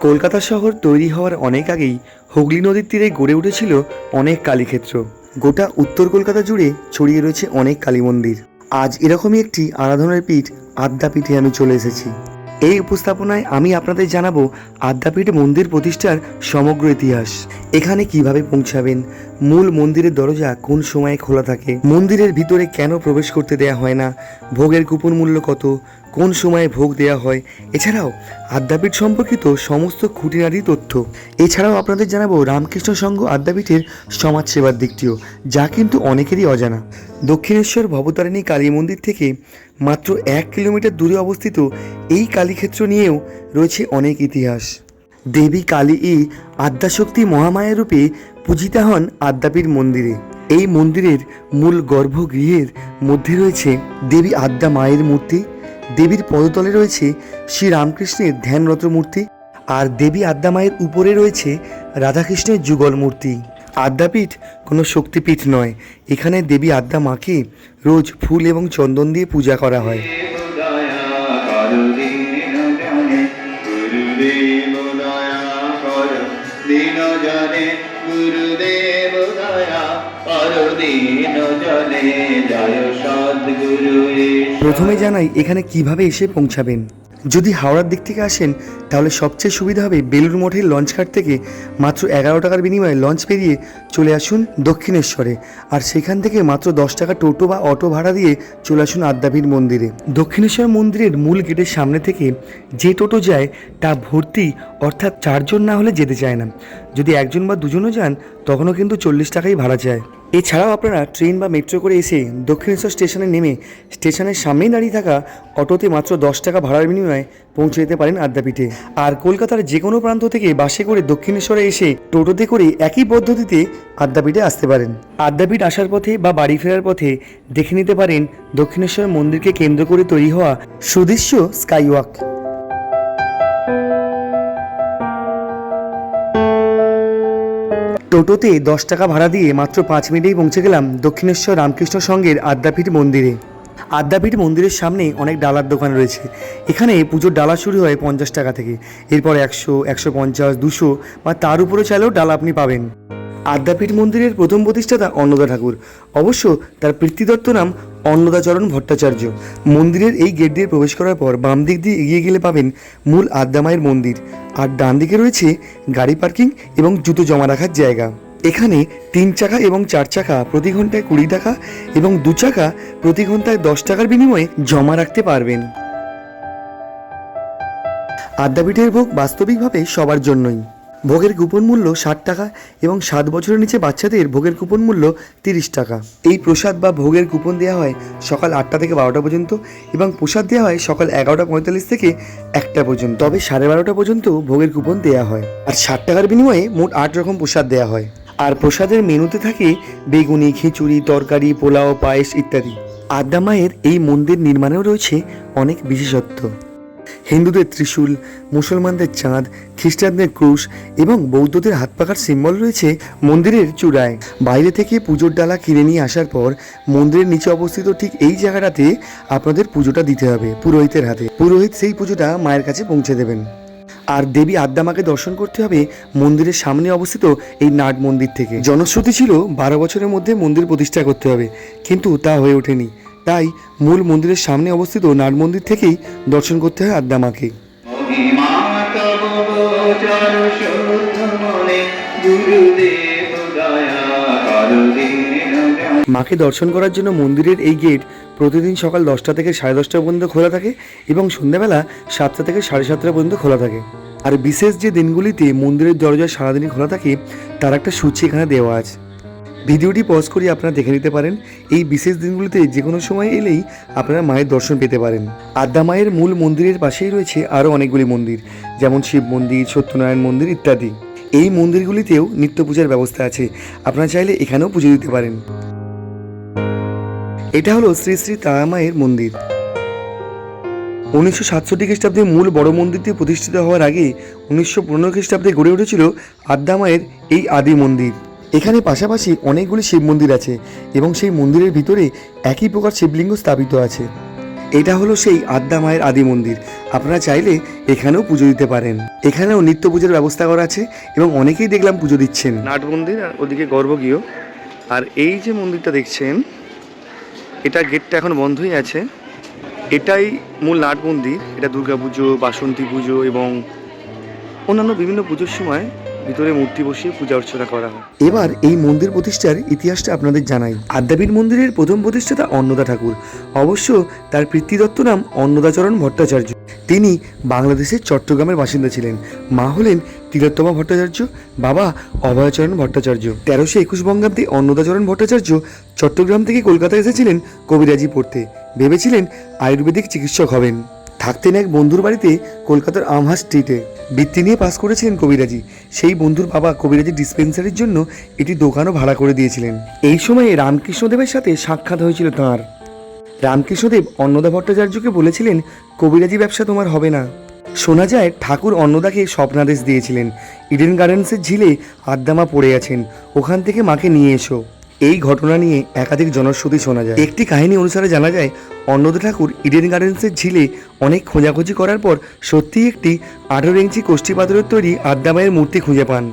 কলকাতা শহর তৈরি হওয়ার অনেক আগেই হুগলি নদীর তীরে গড়ে উঠেছিল অনেক কালীক্ষেত্র। গোটা উত্তর কলকাতা জুড়ে ছড়িয়ে রয়েছে অনেক কালী মন্দির। আজ এরকমই একটি আরাধনার পীঠ আদ্যাপীঠে আমি চলে এসেছি। এই উপস্থাপনায় আমি আপনাদের জানাবো আদ্যাপীঠ মন্দির প্রতিষ্ঠার সমগ্র ইতিহাস। এখানে কিভাবে পৌঁছাবেন, মূল মন্দিরের দরজা কোন সময়ে খোলা থাকে, মন্দিরের ভিতরে কেন প্রবেশ করতে দেয়া হয় না, ভোগের কুপন মূল্য কত, কোন সময়ে ভোগ দেওয়া হয়, এছাড়াও আদ্যাপীঠ সম্পর্কিত সমস্ত খুঁটিনাটি তথ্য। এছাড়াও আপনাদের জানাবো রামকৃষ্ণ সংঘ আদ্যাপীঠের সমাজসেবার দিকটিও, যা কিন্তু অনেকেরই অজানা। দক্ষিণেশ্বর ভবতারিণী কালী মন্দির থেকে মাত্র 1 কিলোমিটার দূরে অবস্থিত এই কালীক্ষেত্র নিয়েও রয়েছে অনেক ইতিহাস। দেবী কালী আদ্যাশক্তি মহামায়া রূপে পূজিতা হন আদ্যাপীঠ মন্দিরে। এই মন্দিরের মূল গর্ভগৃহের মধ্যে রয়েছে দেবী আদ্যা মায়ের মূর্তি, দেবীর পদতলে রয়েছে শ্রী রামকৃষ্ণের ধ্যানরত মূর্তি, আর দেবী আদ্যা মায়ের উপরে রয়েছে রাধাকৃষ্ণের যুগল মূর্তি। আদ্যাপীঠ কোনো শক্তিপীঠ নয়, এখানে দেবী আদ্যা মাকে রোজ ফুল এবং চন্দন দিয়ে পূজা করা হয়। প্রথমে জানাই এখানে কিভাবে এসে পৌঁছাবেন। যদি হাওড়ার দিক থেকে আসেন তাহলে সবচেয়ে সুবিধা হবে বেলুর মঠের লঞ্চঘাট থেকে মাত্র 11 টাকার বিনিময়ে লঞ্চ পেরিয়ে চলে আসুন দক্ষিণেশ্বরে, আর সেখান থেকে মাত্র 10 টাকা টোটো বা অটো ভাড়া দিয়ে চলে আসুন আদ্যাপীঠ মন্দিরে। দক্ষিণেশ্বর মন্দিরের মূল গেটের সামনে থেকে যে টোটো যায় তা ভর্তি, অর্থাৎ 4 জন না হলে যেতে চায় না। যদি 1 জন বা 2 জনও যান তখনও কিন্তু 40 টাকাই ভাড়া চায়। এছাড়াও আপনারা ট্রেন বা মেট্রো করে এসে দক্ষিণেশ্বর স্টেশনে নেমে স্টেশনের সামনেই দাঁড়িয়ে থাকা অটোতে মাত্র 10 টাকা ভাড়ার বিনিময়ে পৌঁছে যেতে পারেন আদ্যাপীঠে। আর কলকাতার যে কোনো প্রান্ত থেকে বাসে করে দক্ষিণেশ্বরে এসে টোটোতে করে একই পদ্ধতিতে আদ্যাপীঠে আসতে পারেন। আদ্যাপীঠ আসার পথে বা বাড়ি ফেরার পথে দেখে নিতে পারেন দক্ষিণেশ্বর মন্দিরকে কেন্দ্র করে তৈরি হওয়া সুদৃশ্য স্কাইওয়াক। টোটোতে 10 টাকা ভাড়া দিয়ে মাত্র 5 মিনিটেই পৌঁছে গেলাম দক্ষিণেশ্বর রামকৃষ্ণ সংঘের আদ্যাপীঠ মন্দিরে। আদ্যাপীঠ মন্দিরের সামনে অনেক ডালার দোকান রয়েছে। এখানে পুজোর ডালা শুরু হয় 50 টাকা থেকে, এরপর 100, 150, 200 বা তার উপরে চাইলেও ডালা আপনি পাবেন। আদ্যাপীঠ মন্দিরের প্রথম প্রতিষ্ঠাতা অন্নদা ঠাকুর, অবশ্য তার পিতৃদত্ত নাম অন্নদাচরণ ভট্টাচার্য। মন্দিরের এই গেট দিয়ে প্রবেশ করার পর বাম দিক দিয়ে এগিয়ে গেলে পাবেন মূল আদ্যামায়ের মন্দির, আর ডান দিকে রয়েছে গাড়ি পার্কিং এবং জুতো জমা রাখার জায়গা। এখানে 3 চাকা এবং 4 চাকা প্রতি ঘন্টায় 20 টাকা এবং 2 চাকা প্রতি ঘন্টায় 10 টাকার বিনিময়ে জমা রাখতে পারবেন। আদ্যাপীঠের ভোগ বাস্তবিকভাবে সবার জন্যই। ভোগের কুপন মূল্য 60 টাকা এবং 7 বছরের নিচে বাচ্চাদের ভোগের কুপন মূল্য 30 টাকা। এই প্রসাদ বা ভোগের কুপন দেওয়া হয় সকাল 8টা থেকে 12টা পর্যন্ত এবং প্রসাদ দেওয়া হয় সকাল 11:45 থেকে 1টা পর্যন্ত। তবে 12:30 পর্যন্ত ভোগের কুপন দেওয়া হয়, আর 60 টাকার বিনিময়ে মোট 8 রকম প্রসাদ দেওয়া হয়। আর প্রসাদের মেনুতে থাকে বেগুনি, খিচুড়ি, তরকারি, পোলাও, পায়েস ইত্যাদি। আদ্যা মায়ের এই মন্দির নির্মাণেও রয়েছে অনেক বিশেষত্ব। হিন্দুদের ত্রিশূল, মুসলমানদের চাঁদ, খ্রিস্টানদের ক্রুশ এবং বৌদ্ধদের হাত পাখার সিম্বল রয়েছে মন্দিরের চূড়ায়। বাইরে থেকে পুজোর ডালা কিনে নিয়ে আসার পর মন্দিরের নিচে অবস্থিত ঠিক এই জায়গাটাতে আপনাদের পুজোটা দিতে হবে পুরোহিতের হাতে। পুরোহিত সেই পুজোটা মায়ের কাছে পৌঁছে দেবেন। আর দেবী আদ্যা মাকে দর্শন করতে হবে মন্দিরের সামনে অবস্থিত এই নাট মন্দির থেকে। জনশ্রুতি ছিল 12 বছরের মধ্যে মন্দির প্রতিষ্ঠা করতে হবে, কিন্তু তা হয়ে ওঠেনি। তাই মূল মন্দিরের সামনে অবস্থিত নাট মন্দির থেকেই দর্শন করতে হয় আদ্যা মাকে। মাকে দর্শন করার জন্য মন্দিরের এই গেট প্রতিদিন সকাল 10টা থেকে 10:30 পর্যন্ত খোলা থাকে এবং সন্ধ্যাবেলা 7টা থেকে 7:30 পর্যন্ত খোলা থাকে। আর বিশেষ যে দিনগুলিতে মন্দিরের দরজা সারাদিনই খোলা থাকে তার একটা সূচি এখানে দেওয়া আছে। ভিডিওটি পজ করে আপনারা দেখে নিতে পারেন। এই বিশেষ দিনগুলিতে যে কোনো সময় এলেই আপনারা মায়ের দর্শন পেতে পারেন। আদ্যা মায়ের মূল মন্দিরের পাশেই রয়েছে আরও অনেকগুলি মন্দির, যেমন শিব মন্দির, সত্যনারায়ণ মন্দির ইত্যাদি। এই মন্দিরগুলিতেও নিত্য পূজার ব্যবস্থা আছে, আপনারা চাইলে এখানেও পুজো দিতে পারেন। এটা হলো শ্রী শ্রী তারা মায়ের মন্দির। 1967 খ্রিস্টাব্দে মূল বড় মন্দিরটি প্রতিষ্ঠিত হওয়ার আগে 1915 খ্রিস্টাব্দে গড়ে উঠেছিল আদ্যা মায়ের এই আদি মন্দির। এখানে পাশাপাশি অনেকগুলি শিব মন্দির আছে এবং সেই মন্দিরের ভিতরে একই প্রকার শিবলিঙ্গ স্থাপিত আছে। এটা হলো সেই আদ্যা মায়ের আদি মন্দির। আপনারা চাইলে এখানেও পুজো দিতে পারেন। এখানেও নিত্য পুজোর ব্যবস্থা করা আছে এবং অনেকেই দেখলাম পুজো দিচ্ছেন। নাট মন্দির আর ওদিকে গর্ভগৃহ। আর এই যে মন্দিরটা দেখছেন, এটা গেটটা এখন বন্ধই আছে। এটাই মূল নাট মন্দির। এটা দুর্গা পুজো, বাসন্তী পুজো এবং অন্যান্য বিভিন্ন পুজোর সময় ভিতরে মূর্তি বসিয়ে পূজা অর্চনা করা হয়। এবার এই মন্দির প্রতিষ্ঠার ইতিহাসটা আপনাদের জানাই। আদ্যাপীঠ মন্দিরের প্রথম প্রতিষ্ঠাতা অন্নদা ঠাকুর। অবশ্য তার পিতৃদত্ত নাম অন্নদাচরণ ভট্টাচার্য। তিনি বাংলাদেশের চট্টগ্রামের বাসিন্দা ছিলেন। মা হলেন তিলোত্তমা ভট্টাচার্য, বাবা অভয়চরণ ভট্টাচার্য। 1321 বঙ্গাব্দে অন্নদাচরণ ভট্টাচার্য চট্টগ্রাম থেকে কলকাতা এসেছিলেন কবিরাজি পড়তে। ভেবেছিলেন আয়ুর্বেদিক চিকিৎসক হবেন। থাকতেন এক বন্ধুর বাড়িতে কলকাতার আমহার স্ট্রিটে। বৃত্তি নিয়ে পাস করেছিলেন কবিরাজি। সেই বন্ধুর বাবা কবিরাজি ডিসপেন্সারির জন্য একটি দোকানও ভাড়া করে দিয়েছিলেন। এই সময়ে রামকৃষ্ণদেবের সাথে সাক্ষাৎ হয়েছিল তাঁর। রামকৃষ্ণদেব অন্নদা ভট্টাচার্যকে বলেছিলেন, কবিরাজি ব্যবসা তোমার হবে না। শোনা যায় ঠাকুর অন্নদাকে স্বপ্নাদেশ দিয়েছিলেন, ইডেন গার্ডেন্সের ঝিলে আদ্যামা পড়ে আছেন, ওখান থেকে মাকে নিয়ে এসো। এই ঘটনা নিয়ে একাধিক জনশ্রুতি শোনা যায়। একটি কাহিনী অনুসারে জানা যায়, অন্নদা ঠাকুর ইডেন গার্ডেন্সের ঝিলে অনেক খোঁজাখুঁজি করার পর সত্যিই একটি 18 ইঞ্চি কোষ্ঠী পাথরের তৈরি আদ্যামায়ের মূর্তি খুঁজে পান।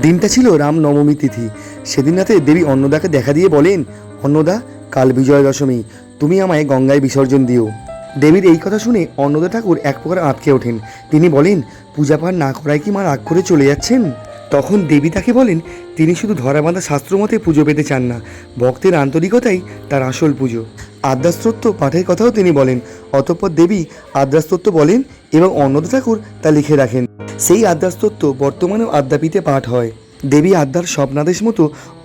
দিনটা ছিল রাম নবমী তিথি। সেদিন রাতে দেবী অন্নদাকে দেখা দিয়ে বলেন, অন্নদা, কাল বিজয়া দশমী, তুমি আমায় গঙ্গায় বিসর্জন দিও। দেবীর এই কথা শুনে অন্নদা ঠাকুর এক প্রকার আঁতকে ওঠেন। তিনি বলেন, পূজা পাঠ না করায় কি মা রাগ করে চলে যাচ্ছেন? তখন দেবী তাকে বলেন, তিনি শুধু ধরা বাঁধা শাস্ত্র মতে পুজো পেতে চান না, ভক্তের আন্তরিকতাই তার আসল পুজো। আদ্যাস্তোত্র পাঠের কথাও তিনি বলেন। অতঃপর দেবী আদ্যাস্তোত্র বলেন এবং অন্নদা ঠাকুর তা লিখে রাখেন। সেই আদ্যাস্তোত্র বর্তমানেও আদ্যাপীঠে পাঠ হয়। দেবী আদ্যার স্বপ্নাদেশ মতো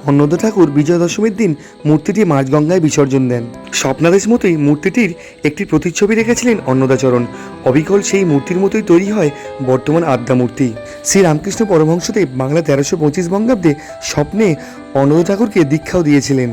অন্নদা ঠাকুর বিজয়া দশমীর দিন মূর্তিটি মাঝগঙ্গায় বিসর্জন দেন। স্বপ্নাদেশ মতোই মূর্তিটির একটি প্রতিচ্ছবি রেখেছিলেন অন্নদাচরণ। অবিকল সেই মূর্তির মতোই তৈরি হয় বর্তমান আদ্যা মূর্তি। শ্রী রামকৃষ্ণ পরমহংসদেব বাংলা 1325 বঙ্গাব্দে স্বপ্নে অন্নদা ঠাকুরকে দীক্ষাও দিয়েছিলেন।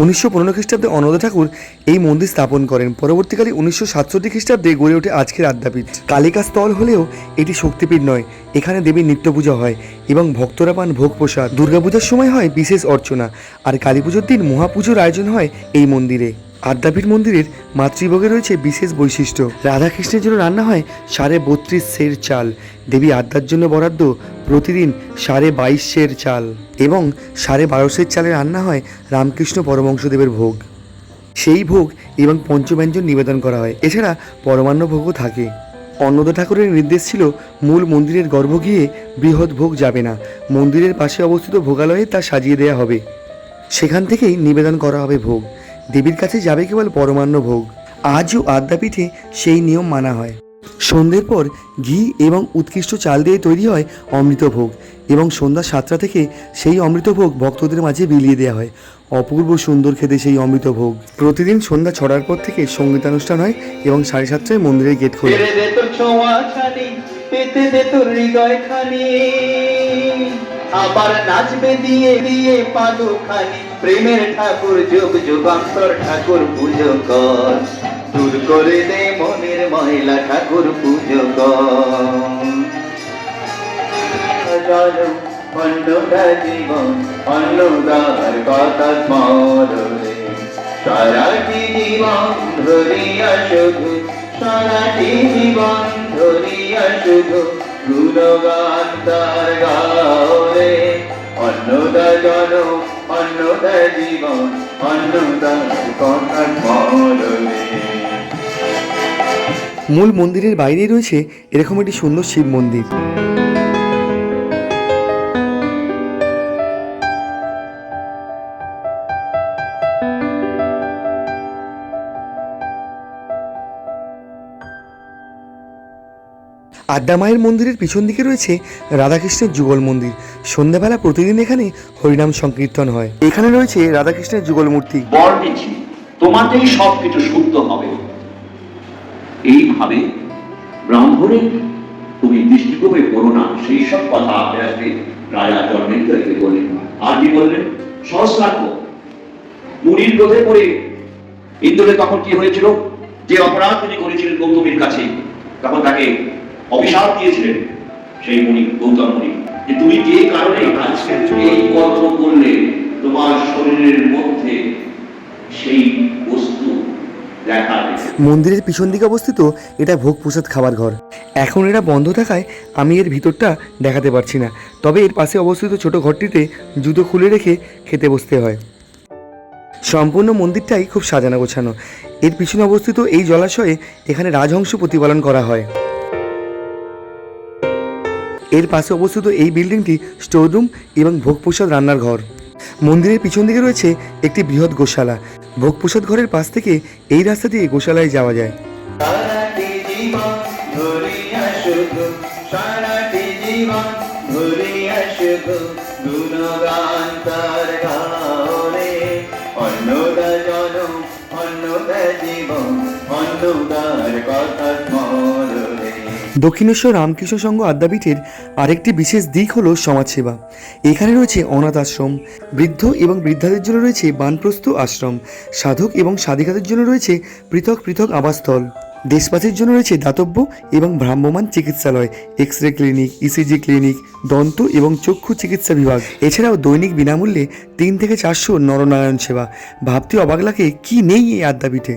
1915 খ্রিস্টাব্দে অন্নদা ঠাকুর এই মন্দির স্থাপন করেন। পরবর্তীকালে 1967 খ্রিস্টাব্দে গড়ে ওঠে আজকের আদ্যাপীঠ। কালিকা স্থল হলেও এটি শক্তিপীঠ নয়। এখানে দেবীর নিত্য পূজা হয় এবং ভক্তরা পান ভোগ প্রসাদ। দুর্গাপূজার সময় হয় বিশেষ অর্চনা, আর কালী পুজোর দিন মহাপুজোর আয়োজন হয় এই মন্দিরে। আদ্যাপীঠ মন্দিরের মাতৃভোগে রয়েছে বিশেষ বৈশিষ্ট্য। রাধাকৃষ্ণের জন্য রান্না হয় 32.5 সের চাল। দেবী আদ্যার জন্য বরাদ্দ প্রতিদিন 22.5 সের চাল এবং 12.5 সের চালে রান্না হয় রামকৃষ্ণ পরমহংসদেবের ভোগ। সেই ভোগ এবং পঞ্চব্যঞ্জন নিবেদন করা হয়। এছাড়া পরমান্ন ভোগও থাকে। অন্নদা ঠাকুরের নির্দেশ ছিল, মূল মন্দিরের গর্ভগৃহে বৃহৎ ভোগ যাবে না, মন্দিরের পাশে অবস্থিত ভোগালয়ে তা সাজিয়ে দেওয়া হবে। সেখান থেকেই নিবেদন করা হবে ভোগ। দেবীর কাছে যাবে কেবল পরমান্ন ভোগ। আজও আদ্যাপীঠে সেই নিয়ম মানা হয়। সন্ধ্যের পর ঘি এবং উৎকৃষ্ট চাল দিয়ে তৈরি হয় অমৃতভোগ এবং সন্ধ্যা 7টা থেকে সেই অমৃতভোগ ভক্তদের মাঝে বিলিয়ে দেওয়া হয়। অপূর্ব সুন্দর খেতে সেই অমৃতভোগ। প্রতিদিন সন্ধ্যা 6টার পর থেকে সঙ্গীতানুষ্ঠান হয় এবং 7:30টায় মন্দিরের গেট খোলে। আবার নাচবে দিয়ে দিয়ে পাদুখানি, প্রেমের ঠাকুর যুগ যুগান্তর ঠাকুর পুজো কর, দূর করে দে মনের ময়লা ঠাকুর পুজো কর। অন্নদা জীবন অন্নদার কথা স্মরণে, সারাটি জীবন ধরিয়া শুধু, সারাটি জীবন ধরিয়া শুধু গুণগান তার গাওরে। অন্নদা জনম অন্নদা জীবন অন্নদার কথা স্মরণে। মূল মন্দিরের বাইরেই রয়েছে এরকম একটি সুন্দর শিব মন্দির। আদ্যা মায়ের মন্দিরের পিছন দিকে রয়েছে রাধাকৃষ্ণের যুগল মন্দির। সন্ধ্যাবেলা প্রতিদিন এখানে হরিনাম সংকীর্তন হয়। এখানে রয়েছে রাধাকৃষ্ণের যুগল মূর্তি। বর দিচ্ছি, তোমাতেই সবকিছু শুদ্ধ হবে। এইভাবে ব্রাহ্মণের তুমি দৃষ্টিকোণে করো না, সেই সব কথা আপনি আসবে রাজা জন্মেন্দ্রকে বললেন। আর কি বললেন? সহস্রার্থ মুনির ক্রোধে পড়ে ইন্দ্রের তখন কি হয়েছিল, যে অপরাধ তিনি করেছিলেন গৌতমীর কাছে, তখন তাকে অভিশাপ দিয়েছিলেন সেই মুনি, গৌতম মুনি, যে তুমি যে কারণে আজকে এই কর্ম করলে তোমার শরীরের মধ্যে সেই বস্তু দেখা দিন। মন্দিরের পিছন দিকে অবস্থিত এটা ভোগ প্রসাদ খাবার ঘর। এখন এটা বন্ধ থাকায় আমি এর ভিতরটা দেখাতে পারছি না, তবে এর পাশে অবস্থিত ছোট ঘরটিতে জুতো খুলে রেখে খেতে বসতে হয়। সম্পূর্ণ মন্দিরটাই খুব সাজানো গোছানো। এর পিছনে অবস্থিত এই জলাশয়ে এখানে রাজহংস প্রতিপালন করা হয়। এর পাশে অবস্থিত এই বিল্ডিংটি স্টোর রুম এবং ভোগ প্রসাদ রান্নার ঘর। মন্দিরের পিছন দিকে রয়েছে একটি বৃহৎ গোশালা। ভোগ প্রসাদ ঘরের পাশ থেকে এই রাস্তা দিয়ে গোশালায় যাওয়া যায়। সারাটি জীবন ধরিয়া শুধু, সারাটি জীবন ধরিয়া শুধু গুণগান তার গাওরে। অন্নদা জনম, অন্নদা জীবন, অন্নদার কথা স্মরণে। দক্ষিণেশ্বর রামকৃষ্ণ সংঘ আদ্যাপীঠের আরেকটি বিশেষ দিক হলো সমাজসেবা। এখানে রয়েছে অনাথ আশ্রম, বৃদ্ধ এবং বৃদ্ধাদের জন্য রয়েছে বানপ্রস্থ আশ্রম, সাধক এবং সাধিকাদের জন্য রয়েছে পৃথক পৃথক আবাসস্থল, দেশবাসীর জন্য রয়েছে দাতব্য এবং ভ্রাম্যমাণ চিকিৎসালয়, X ray clinic, ECG clinic, দন্ত এবং চক্ষু চিকিৎসা বিভাগ। এছাড়াও দৈনিক বিনামূল্যে 3 থেকে 400 নরনারায়ণ সেবা। ভাবতে অবাক লাগে কি নেই এই আদ্যাপীঠে।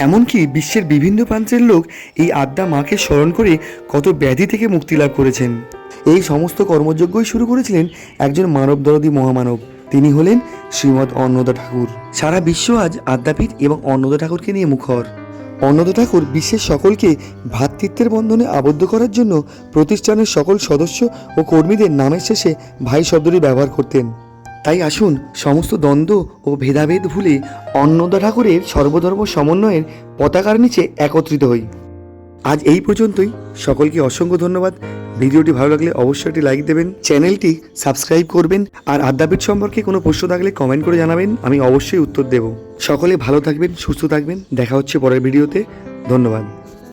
এমনকি বিশ্বের বিভিন্ন প্রান্তের লোক এই আদ্যা মাকে স্মরণ করে কত ব্যাধি থেকে মুক্তি লাভ করেছেন। এই সমস্ত কর্মযজ্ঞই শুরু করেছিলেন একজন মানবদরদী মহামানব, তিনি হলেন শ্রীমৎ অন্নদা ঠাকুর। সারা বিশ্ব আজ আদ্যাপীঠ এবং অন্নদা ঠাকুরকে নিয়ে মুখর। অন্নদা ঠাকুর বিশ্বের সকলকে ভ্রাতৃত্বের বন্ধনে আবদ্ধ করার জন্য প্রতিষ্ঠানের সকল সদস্য ও কর্মীদের নামের শেষে ভাই শব্দটি ব্যবহার করতেন। তাই আসুন সমস্ত দ্বন্দ্ব ও ভেদাভেদ ভুলে অন্নদা ঠাকুরের সর্বধর্ম সমন্বয়ের পতাকার নিচে একত্রিত হই। আজ এই পর্যন্তই। সকলকে অসংখ্য ধন্যবাদ। ভিডিওটি ভালো লাগলে অবশ্যই একটি লাইক দেবেন, চ্যানেলটি সাবস্ক্রাইব করবেন, আর আদ্যাপীঠ সম্পর্কে কোনো প্রশ্ন থাকলে কমেন্ট করে জানাবেন, আমি অবশ্যই উত্তর দেব। সকলে ভালো থাকবেন, সুস্থ থাকবেন। দেখা হচ্ছে পরের ভিডিওতে। ধন্যবাদ।